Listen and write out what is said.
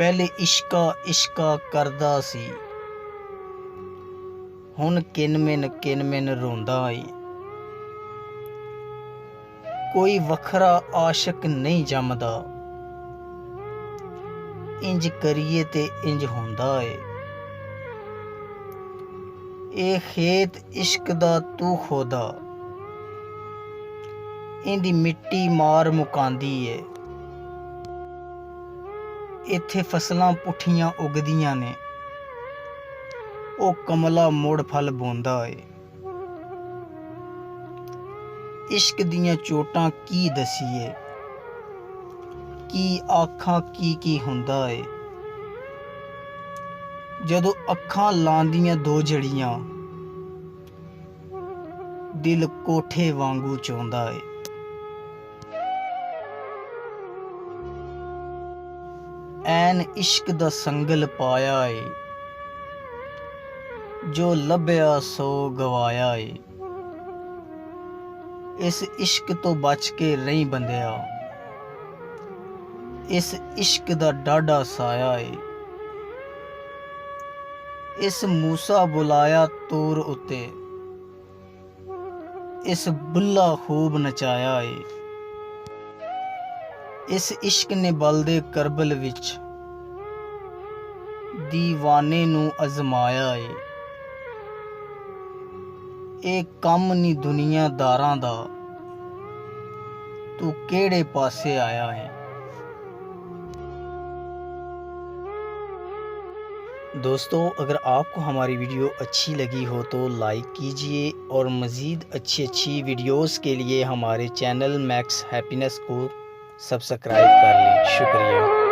पहले इश्का इश्का करदा सी, हुण किन रोंदा है। कोई वखरा आशिक नहीं जमदा, इंज करिए ते इंज होंदा है। ए खेत इश्क दा तू खोदा, इंदी मिट्टी मार मुकांदी है। इत्थे फसलां पुठियां उगदियां ने, ओ कमला मुड़ फल बोंदा है। इश्क दियां चोटां की दसीए, की आखां की हुंदा है। जदों अखां लांदियां दो जड़ियां, दिल कोठे वांगू चौंदा है। ऐन इश्क दा संगल पाया है, जो लभया सो गवाया है। इस इश्क तो बच के रही बंदिया, इस इश्क दा डाढ़ा साया है। इस मूसा बुलाया तूर उत्ते, इस बुल्ला खूब नचाया है। इस इश्क ने बलदे करबल विच दीवाने नू अजमाया है। ए कम नी दुनियादारां दा, तू केड़े पासे आया है। दोस्तों, अगर आपको हमारी वीडियो अच्छी लगी हो तो लाइक कीजिए और मज़ीद अच्छी वीडियोस के लिए हमारे चैनल मैक्स हैप्पीनेस को सब्सक्राइब कर लें। शुक्रिया।